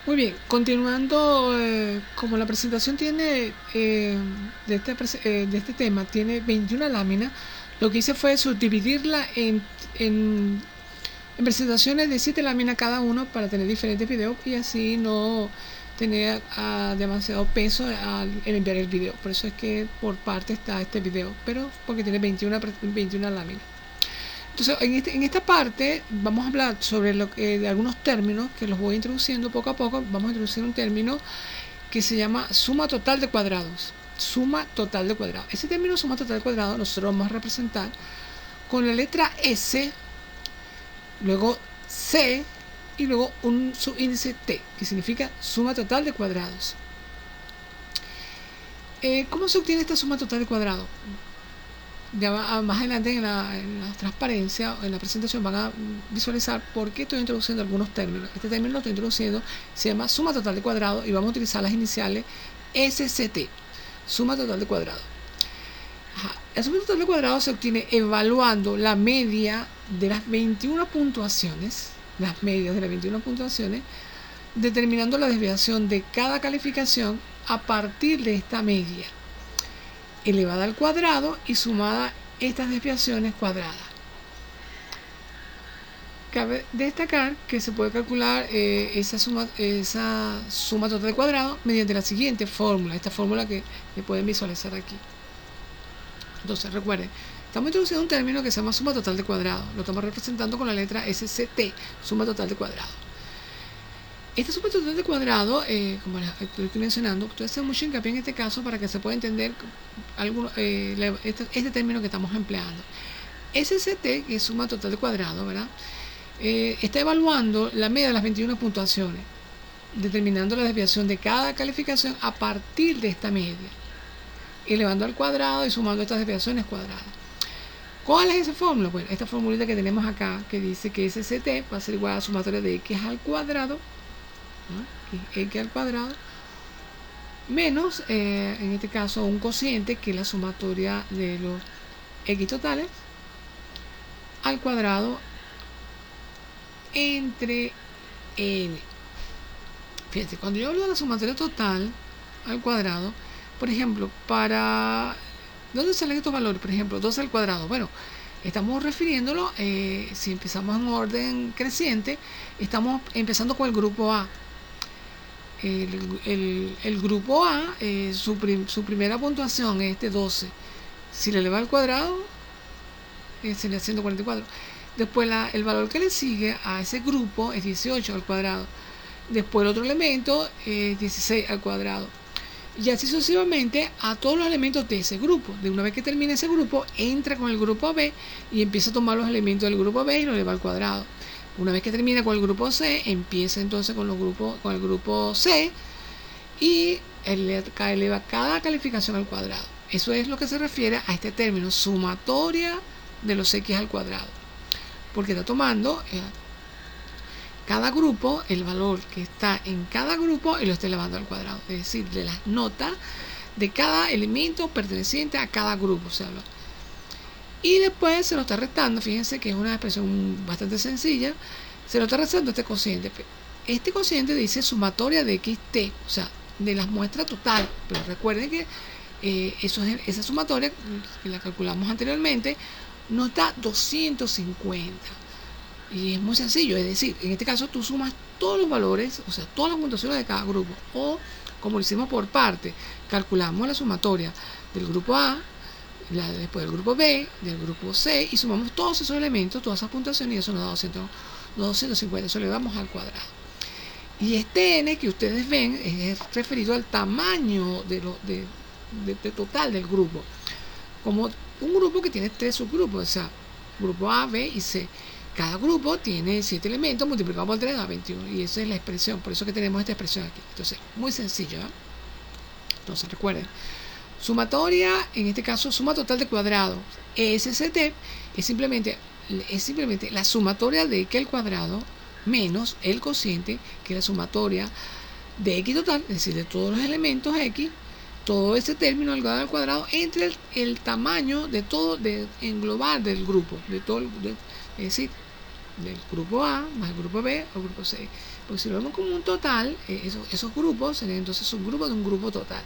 Muy bien, continuando, como la presentación tiene, de este tema, tiene 21 láminas, lo que hice fue subdividirla en presentaciones de 7 láminas cada uno para tener diferentes videos y así no tener demasiado peso al enviar el video. Por eso es que por parte está este video, pero porque tiene 21 láminas. Entonces, en esta parte vamos a hablar sobre de algunos términos que los voy introduciendo poco a poco. Vamos a introducir un término que se llama suma total de cuadrados. Suma total de cuadrados. Ese término suma total de cuadrados nosotros vamos a representar con la letra S, luego C y luego un subíndice T, que significa suma total de cuadrados. ¿Cómo se obtiene esta suma total de cuadrados? Ya más adelante en la transparencia, en la presentación, van a visualizar por qué estoy introduciendo algunos términos. Este término lo estoy introduciendo, se llama suma total de cuadrado y vamos a utilizar las iniciales SCT, suma total de cuadrado. La suma total de cuadrado se obtiene evaluando la media de las 21 puntuaciones, determinando la desviación de cada calificación a partir de esta media, elevada al cuadrado y sumada estas desviaciones cuadradas. Cabe destacar que se puede calcular esa suma total de cuadrado mediante la siguiente fórmula, esta fórmula que pueden visualizar aquí. Entonces recuerden, estamos introduciendo un término que se llama suma total de cuadrado, lo estamos representando con la letra SCT, suma total de cuadrado. Esta suma total de cuadrado, como estoy mencionando, estoy haciendo mucho hincapié en este caso para que se pueda entender este término que estamos empleando. SCT, que es suma total de cuadrado, ¿verdad? Está evaluando la media de las 21 puntuaciones, determinando la desviación de cada calificación a partir de esta media, elevando al cuadrado y sumando estas desviaciones cuadradas. ¿Cuál es esa fórmula? Bueno, esta formulita que tenemos acá, que dice que SCT va a ser igual a la sumatoria de x al cuadrado, ¿no? X al cuadrado, menos, en este caso, un cociente, que es la sumatoria de los x totales, al cuadrado entre n. Fíjense, cuando yo hablo de la sumatoria total al cuadrado, por ejemplo, ¿dónde salen estos valores? Por ejemplo, 12 al cuadrado. Bueno, estamos refiriéndolo, si empezamos en orden creciente, estamos empezando con el grupo A. El grupo A, su primera puntuación es este 12. Si le eleva al cuadrado, sería 144. Después el valor que le sigue a ese grupo es 18 al cuadrado. Después el otro elemento es 16 al cuadrado. Y así sucesivamente a todos los elementos de ese grupo. De una vez que termine ese grupo, entra con el grupo B y empieza a tomar los elementos del grupo B y lo eleva al cuadrado. Una vez que termina con el grupo C, empieza entonces con el grupo C y eleva cada calificación al cuadrado. Eso es lo que se refiere a este término, sumatoria de los x al cuadrado. Porque está tomando cada grupo, el valor que está en cada grupo, y lo está elevando al cuadrado. Es decir, de las notas de cada elemento perteneciente a cada grupo. Y después se lo está restando. Fíjense que es una expresión bastante sencilla. Se lo está restando este cociente. Este cociente dice sumatoria de xt, o sea, de las muestras total. Pero recuerden que esa sumatoria, que la calculamos anteriormente, nos da 250. Y es muy sencillo, es decir, en este caso tú sumas todos los valores, o sea, todas las puntuaciones de cada grupo. O, como lo hicimos por parte, calculamos la sumatoria del grupo A, después del grupo B, del grupo C, y sumamos todos esos elementos, todas esas puntuaciones, y eso nos da 250, eso le damos al cuadrado. Y este n que ustedes ven es referido al tamaño de total del grupo, como un grupo que tiene 3 subgrupos, o sea, grupo A, B y C. Cada grupo tiene 7 elementos, multiplicado por 3 da 21, y esa es la expresión, por eso que tenemos esta expresión aquí. Entonces, muy sencillo, ¿eh? Entonces, recuerden, sumatoria, en este caso, suma total de cuadrado, SCT, es simplemente la sumatoria de x al cuadrado menos el cociente, que es la sumatoria de x total, es decir, de todos los elementos x, todo ese término al cuadrado, entre el tamaño de todo, en global del grupo, es decir, del grupo A más el grupo B o grupo C. Porque si lo vemos como un total, esos grupos serían entonces subgrupos de un grupo total.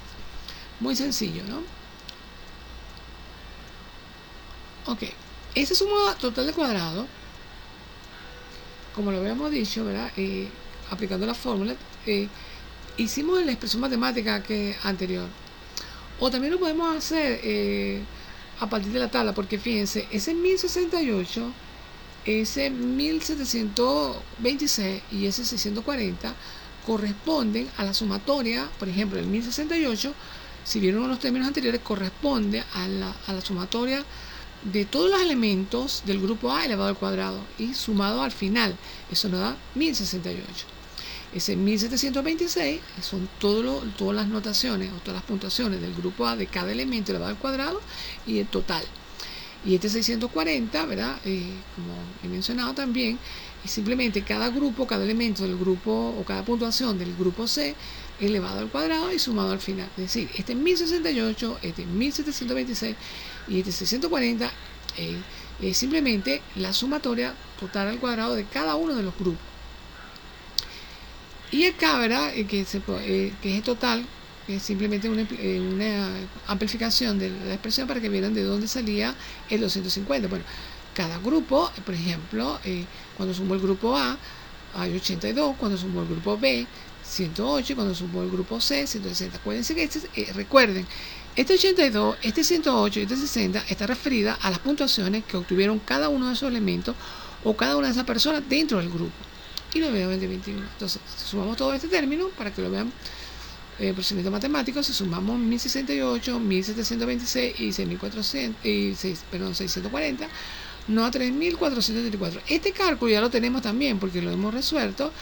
Muy sencillo, ¿no? Ok, esa suma total de cuadrado, como lo habíamos dicho, ¿verdad? Aplicando la fórmula, hicimos la expresión matemática que anterior. O también lo podemos hacer a partir de la tabla, porque fíjense, ese 1068, ese 1726 y ese 640 corresponden a la sumatoria. Por ejemplo, el 1068, si vieron los términos anteriores, corresponde a la sumatoria de todos los elementos del grupo A elevado al cuadrado y sumado al final. Eso nos da 1068. Ese 1726 son todas las notaciones o todas las puntuaciones del grupo A de cada elemento elevado al cuadrado y el total. Y este 640, ¿verdad? Como he mencionado también, es simplemente cada grupo, cada elemento del grupo o cada puntuación del grupo C elevado al cuadrado y sumado al final. Es decir, este 1068, este 1726 y este 640 es simplemente la sumatoria total al cuadrado de cada uno de los grupos. Y acá, ¿verdad? Que es el total, es simplemente una amplificación de la expresión para que vieran de dónde salía el 250. Bueno, cada grupo, por ejemplo, cuando sumo el grupo A, hay 82, cuando sumo el grupo B, 108, y cuando sumo el grupo C, 160. Acuérdense que recuerden, este 82, este 108 y este 60 está referida a las puntuaciones que obtuvieron cada uno de esos elementos o cada una de esas personas dentro del grupo. Y lo vean de 21. Entonces, sumamos todo este término para que lo vean procedimiento matemático. Si sumamos 1068, 1726 y 640, nos da 3434. Este cálculo ya lo tenemos también porque lo hemos resuelto,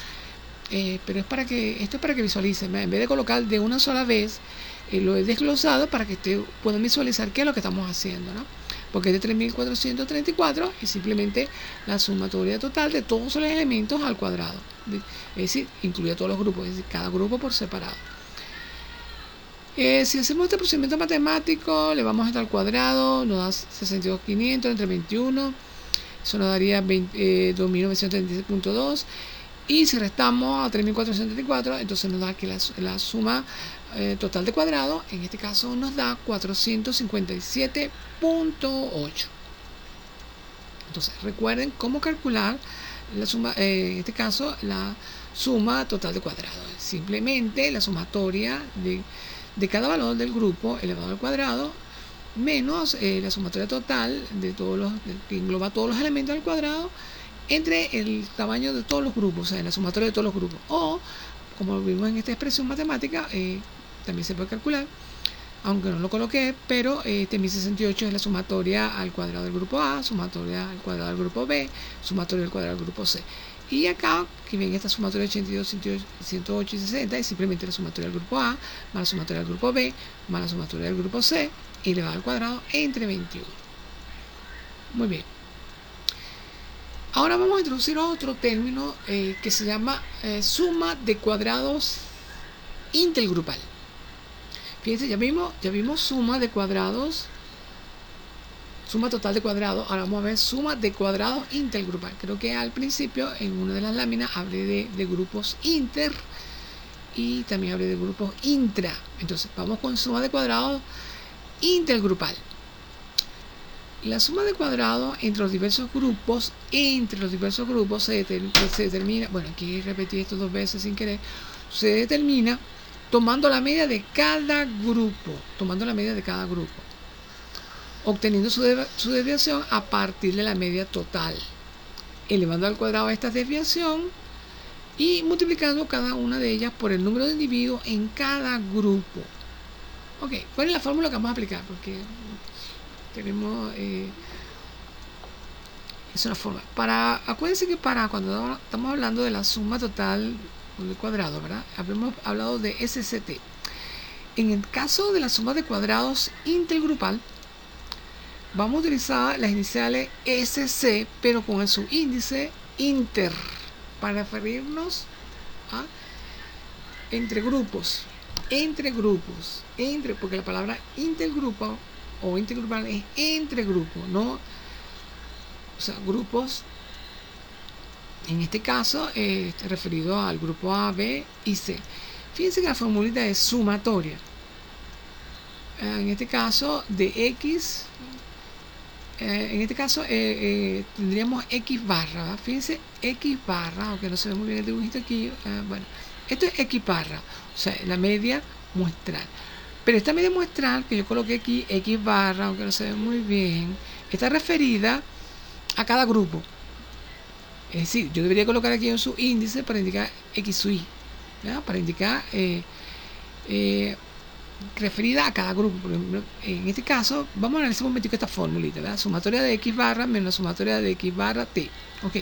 pero esto es para que visualicen. En vez de colocar de una sola vez, lo he desglosado para que ustedes puedan visualizar qué es lo que estamos haciendo, ¿no? Porque es de 3434 y simplemente la sumatoria total de todos los elementos al cuadrado. Es decir, incluye a todos los grupos, es decir, cada grupo por separado. Si hacemos este procedimiento matemático, le vamos a dar al cuadrado, nos da 62.500 entre 21, eso nos daría 2.936.2. Y si restamos a 3.434, entonces nos da que la suma total de cuadrado, en este caso nos da 457.8. Entonces recuerden cómo calcular la suma, en este caso la suma total de cuadrado. Simplemente la sumatoria de cada valor del grupo elevado al cuadrado menos la sumatoria total de que engloba todos los elementos al cuadrado entre el tamaño de todos los grupos, o sea, la sumatoria de todos los grupos. O, como vimos en esta expresión matemática, también se puede calcular, aunque no lo coloqué, pero este 1068 es la sumatoria al cuadrado del grupo A, sumatoria al cuadrado del grupo B, sumatoria al cuadrado del grupo C. Y acá, que ven esta sumatoria 82, 108 y 60, es simplemente la sumatoria del grupo A, más la sumatoria del grupo B, más la sumatoria del grupo C, elevado al cuadrado entre 21. Muy bien. Ahora vamos a introducir otro término que se llama suma de cuadrados intergrupal. Fíjense, ya vimos suma de cuadrados, suma total de cuadrados. Ahora vamos a ver suma de cuadrados intergrupal. Creo que al principio en una de las láminas hablé de grupos inter y también hablé de grupos intra. Entonces vamos con suma de cuadrados intergrupal. La suma de cuadrados entre los diversos grupos se determina, bueno, aquí repetí esto dos veces sin querer, se determina tomando la media de cada grupo, obteniendo su desviación a partir de la media total, elevando al cuadrado esta desviación y multiplicando cada una de ellas por el número de individuos en cada grupo. Ok, ¿cuál es la fórmula que vamos a aplicar? Porque tenemos es una forma. Acuérdense que para cuando estamos hablando de la suma total del cuadrado, ¿verdad? Habíamos hablado de SCT. En el caso de la suma de cuadrados intergrupal, vamos a utilizar las iniciales SC, pero con el subíndice inter, para referirnos a entre grupos, porque la palabra intergrupo o intergrupal es entre grupos, no, o sea, grupos En este caso, referido al grupo A, B y C. Fíjense que la formulita es sumatoria. En este caso, de X, tendríamos X barra, ¿verdad? Fíjense, X barra, aunque no se ve muy bien el dibujito aquí, bueno, esto es X barra, o sea, la media muestral. Pero esta media muestral que yo coloqué aquí, X barra, aunque no se ve muy bien, está referida a cada grupo. Es decir, yo debería colocar aquí un subíndice para indicar X sub I, ¿verdad? Para indicar referida a cada grupo. Por ejemplo, en este caso, vamos a analizar un momentico esta formulita, ¿verdad? Sumatoria de X barra menos sumatoria de X barra T. Ok.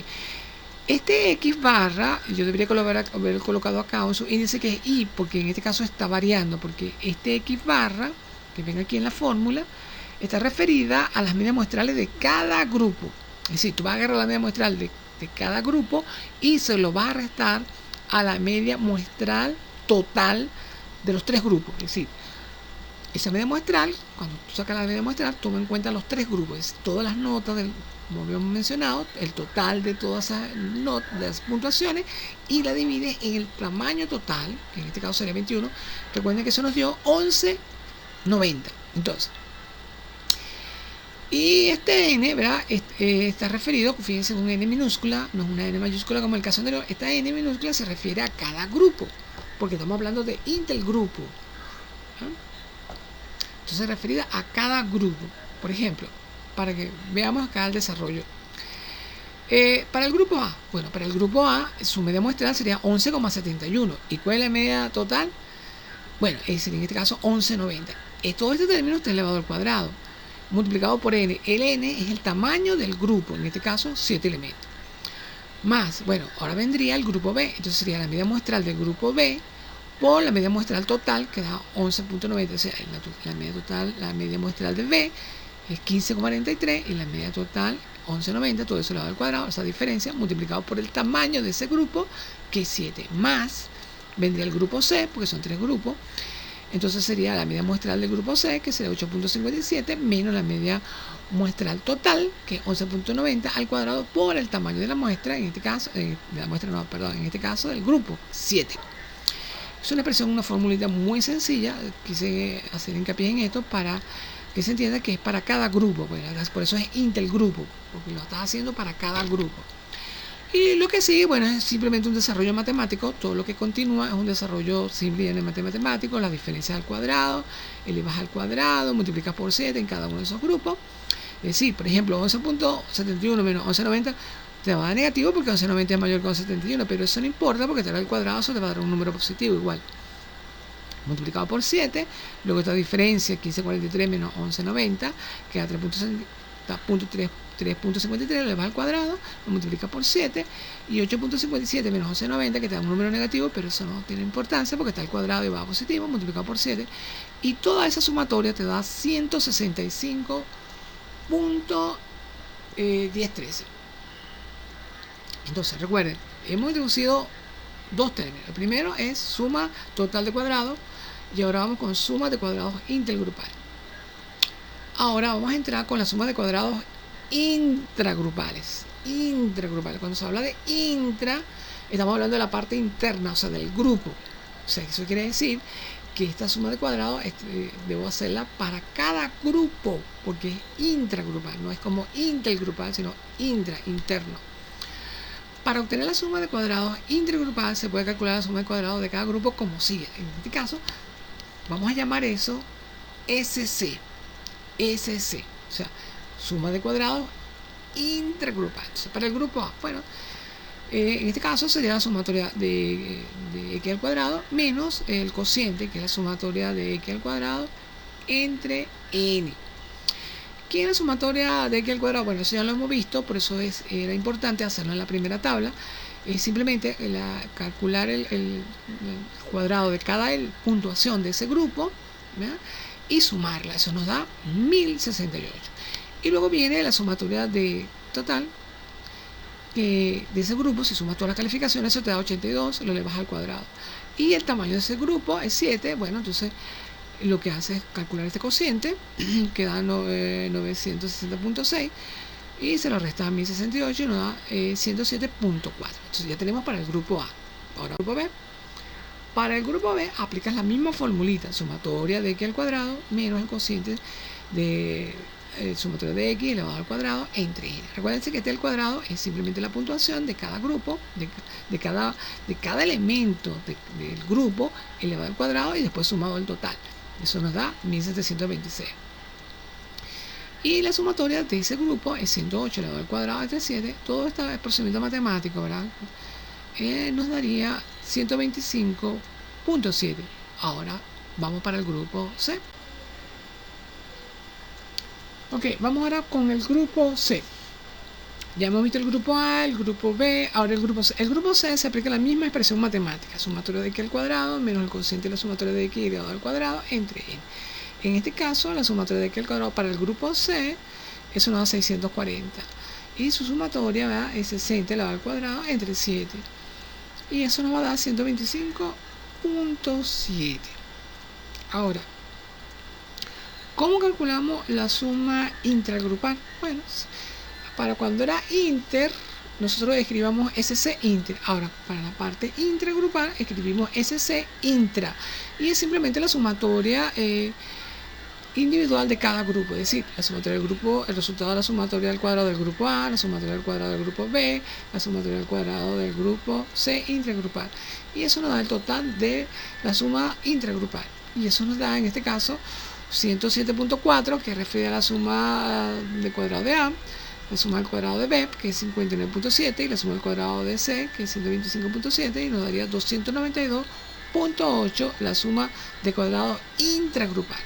Este X barra, yo debería haber colocado acá un subíndice que es I, porque en este caso está variando, porque este X barra, que ven aquí en la fórmula, está referida a las medias muestrales de cada grupo. Es decir, tú vas a agarrar la media muestral de cada grupo y se lo vas a restar a la media muestral total de los tres grupos. Es decir, esa media muestral, cuando tú sacas la media muestral, toma en cuenta los tres grupos, es decir, todas las notas, como habíamos mencionado, el total de todas esas notas, de las puntuaciones, y la divides en el tamaño total, que en este caso sería 21. Recuerden que eso nos dio 11,90. Entonces, y este n, ¿verdad? Está referido, fíjense, un n minúscula, no es una n mayúscula como el caso anterior. Esta n minúscula se refiere a cada grupo, porque estamos hablando de intergrupo. Entonces, referida a cada grupo. Por ejemplo, para que veamos acá el desarrollo. Para el grupo A, bueno, para el grupo A, su media muestral sería 11,71. ¿Y cuál es la media total? Bueno, sería en este caso 11,90. Todo este término está elevado al cuadrado, multiplicado por n. El n es el tamaño del grupo, en este caso 7 elementos. Más, bueno, ahora vendría el grupo B. Entonces sería la media muestral del grupo B por la media muestral total, que da 11,90. O sea, la media muestral de B es 15,43 y la media total 11,90. Todo eso elevado al cuadrado, esa diferencia multiplicado por el tamaño de ese grupo, que es 7. Más vendría el grupo C, porque son tres grupos. Entonces sería la media muestral del grupo C, que sería 8,57, menos la media muestral total, que es 11,90 al cuadrado por el tamaño de la muestra, en este caso, en este caso del grupo 7. Es una expresión, una formulita muy sencilla. Quise hacer hincapié en esto para que se entienda que es para cada grupo, pues, por eso es intergrupo, porque lo estás haciendo para cada grupo. Y lo que sigue, bueno, es simplemente un desarrollo matemático. Todo lo que continúa es un desarrollo simplemente matemático. Las diferencias al cuadrado, elevas al cuadrado, multiplicas por 7 en cada uno de esos grupos. Es decir, por ejemplo, 11,71 menos 11,90 te va a dar negativo porque 11,90 es mayor que 11,71, pero eso no importa porque te da el cuadrado, eso te va a dar un número positivo igual. Multiplicado por 7, luego esta diferencia, 15,43 menos 11,90, queda 3,53, le vas al cuadrado, lo multiplicas por 7, y 8,57 menos 11,90, que te da un número negativo, pero eso no tiene importancia porque está al cuadrado y va a positivo, multiplicado por 7, y toda esa sumatoria te da 165,1013. Entonces, recuerden, hemos introducido dos términos. El primero es suma total de cuadrados, y ahora vamos con suma de cuadrados intergrupales. Ahora vamos a entrar con la suma de cuadrados intragrupales. Cuando se habla de intra, estamos hablando de la parte interna, o sea, del grupo. O sea, eso quiere decir que esta suma de cuadrados debo hacerla para cada grupo, porque es intragrupal, no es como intergrupal, sino interno. Para obtener la suma de cuadrados intergrupal se puede calcular la suma de cuadrados de cada grupo como sigue. En este caso, vamos a llamar eso SC. O sea, suma de cuadrados intragrupal. Entonces, para el grupo A, bueno, en este caso sería la sumatoria de x al cuadrado menos el cociente, que es la sumatoria de x al cuadrado entre n. ¿Qué es la sumatoria de x al cuadrado? Bueno, eso ya lo hemos visto, por eso era importante hacerlo en la primera tabla. Es simplemente calcular el cuadrado de cada puntuación de ese grupo, ¿verdad? Y sumarla. Eso nos da 1068. Y luego viene la sumatoria total de ese grupo. Si sumas todas las calificaciones, eso te da 82, lo elevas al cuadrado. Y el tamaño de ese grupo es 7. Bueno, entonces lo que hace es calcular este cociente, que da 960,6, y se lo resta a 1068 y nos da 107.4. Entonces ya tenemos para el grupo A. Ahora el grupo B. Para el grupo B aplicas la misma formulita, sumatoria de x al cuadrado menos el cociente de sumatoria de x elevado al cuadrado entre n. Recuérdense que t al cuadrado es simplemente la puntuación de cada grupo, de cada elemento del grupo elevado al cuadrado y después sumado al total. Eso nos da 1726. Y la sumatoria de ese grupo es 108 elevado al cuadrado entre 7. Todo este procedimiento matemático, ¿verdad? Nos daría 125.7. Ahora vamos para el grupo C. Ok, vamos ahora con el grupo C. Ya hemos visto el grupo A, el grupo B, ahora el grupo C. El grupo C se aplica la misma expresión matemática, sumatoria de x al cuadrado menos el cociente de la sumatoria de x elevado al cuadrado entre n. En este caso, la sumatoria de x al cuadrado para el grupo C, eso nos da 640. Y su sumatoria, ¿verdad?, es 60 elevado al cuadrado entre 7. Y eso nos va a dar 125.7. Ahora, ¿cómo calculamos la suma intragrupal? Bueno, para cuando era inter, nosotros escribamos SC inter. Ahora, para la parte intragrupal, escribimos SC intra. Y es simplemente la sumatoria individual de cada grupo, es decir, la sumatoria del grupo, el resultado de la sumatoria al cuadrado del grupo A, la sumatoria al cuadrado del grupo B, la sumatoria al cuadrado del grupo C intragrupal. Y eso nos da el total de la suma intragrupal. Y eso nos da, en este caso, 107.4, que refiere a la suma de cuadrado de A, la suma al cuadrado de B, que es 59.7, y la suma al cuadrado de C, que es 125.7, y nos daría 292.8 la suma de cuadrado intragrupal.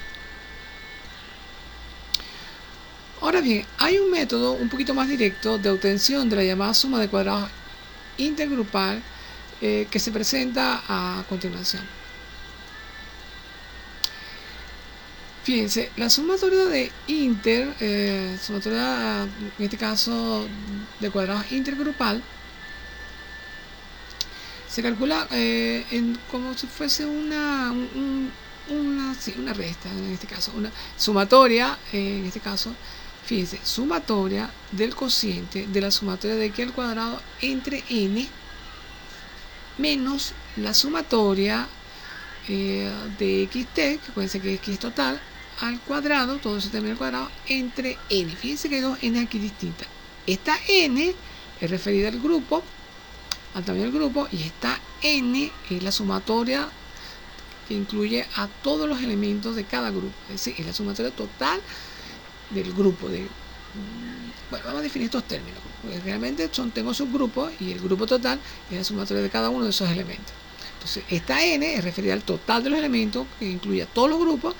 Ahora bien, hay un método un poquito más directo de obtención de la llamada suma de cuadrados intergrupal que se presenta a continuación. Fíjense, la sumatoria de sumatoria en este caso de cuadrados intergrupal, se calcula como si fuese una resta, en este caso, una sumatoria, en este caso. Fíjense, sumatoria del cociente de la sumatoria de x al cuadrado entre n menos la sumatoria de xt, que puede ser que x total, al cuadrado, todo eso también al cuadrado, entre n. Fíjense que hay dos n aquí distintas. Esta n es referida al grupo, al tamaño del grupo, y esta n es la sumatoria que incluye a todos los elementos de cada grupo. Es decir, es la sumatoria total del grupo. Bueno, vamos a definir estos términos. Porque realmente tengo subgrupos y el grupo total es la sumatoria de cada uno de esos elementos. Entonces, esta n es referida al total de los elementos que incluye a todos los grupos,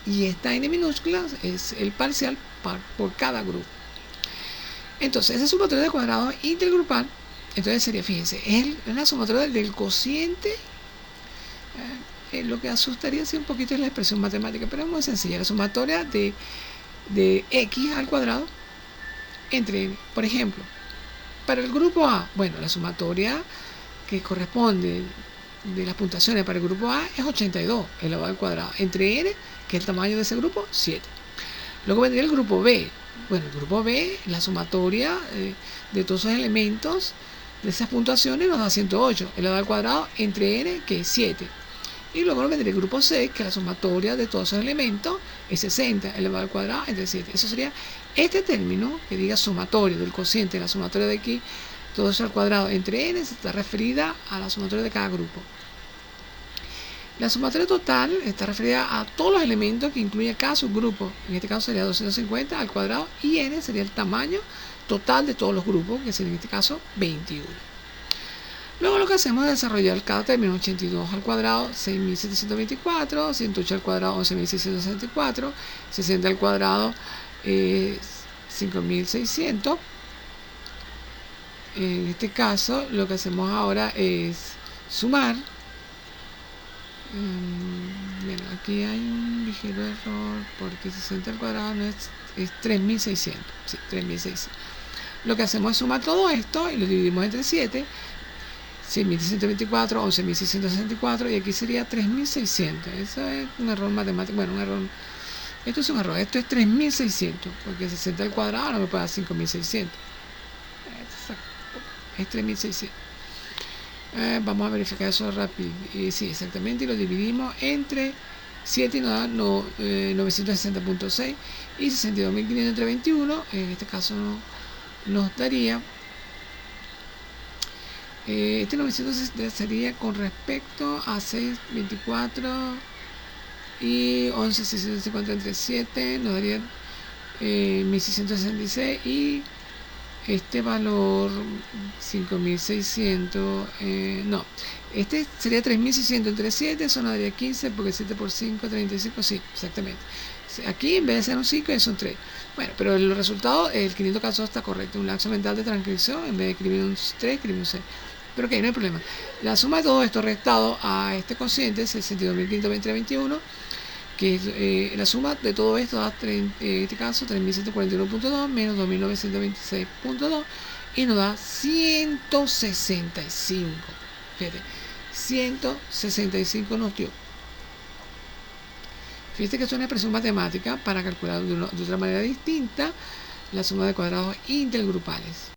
y esta n minúscula es el parcial por cada grupo. Entonces, esa sumatoria de cuadrado intergrupal, entonces sería, fíjense, es la sumatoria del cociente. Lo que asustaría un poquito es la expresión matemática, pero es muy sencilla. La sumatoria de x al cuadrado entre n. Por ejemplo, para el grupo A, bueno, la sumatoria que corresponde de las puntuaciones para el grupo A es 82 elevado al cuadrado entre n, que es el tamaño de ese grupo, 7. Luego vendría el grupo B. Bueno, el grupo B, la sumatoria de todos esos elementos de esas puntuaciones nos da 108 elevado al cuadrado entre n, que es 7. Y luego vendría el grupo C, que la sumatoria de todos esos elementos es 60 elevado al cuadrado entre 7. Eso sería este término que diga sumatoria del cociente de la sumatoria de x, todo eso al cuadrado entre n, se está referida a la sumatoria de cada grupo. La sumatoria total está referida a todos los elementos que incluye cada subgrupo. En este caso sería 250 al cuadrado, y n sería el tamaño total de todos los grupos, que sería en este caso 21. Luego lo que hacemos es desarrollar cada término. 82 al cuadrado, 6.724, 108 al cuadrado, 11.664, 60 al cuadrado, 5.600. En este caso lo que hacemos ahora es sumar. Bueno, aquí hay un ligero error porque 60 al cuadrado no es 3.600. Sí, 3.600. Lo que hacemos es sumar todo esto y lo dividimos entre 7. 6.124, 11.664, y aquí sería 3.600. Eso es un error matemático, bueno, un error Esto es un error, esto es 3600, porque 60 al cuadrado no me puede dar 5600. Es 3600. Vamos a verificar eso rápido. Sí, exactamente, y lo dividimos entre 7 y nos da 960.6 y 62.500 entre 21. En este caso nos daría este 960 sería con respecto a 6, 24 y 11, 650 entre 7, nos daría 1666, y este valor 5600, no, este sería 3600 entre 7, eso nos daría 15, porque 7 por 5, 35, sí, exactamente. Aquí en vez de ser un 5 es un 3. Bueno, pero el resultado, el 514 está correcto, un lapso mental de transcripción, en vez de escribir un 3, escribir un 6. Pero ok, no hay problema. La suma de todo esto restado a este cociente es 62.520/21, que la suma de todo esto da, en este caso, 3.141.2 menos 2.926.2, y nos da 165. Fíjate, 165 nos dio. Fíjate que esto es una expresión matemática para calcular de otra manera distinta la suma de cuadrados intergrupales.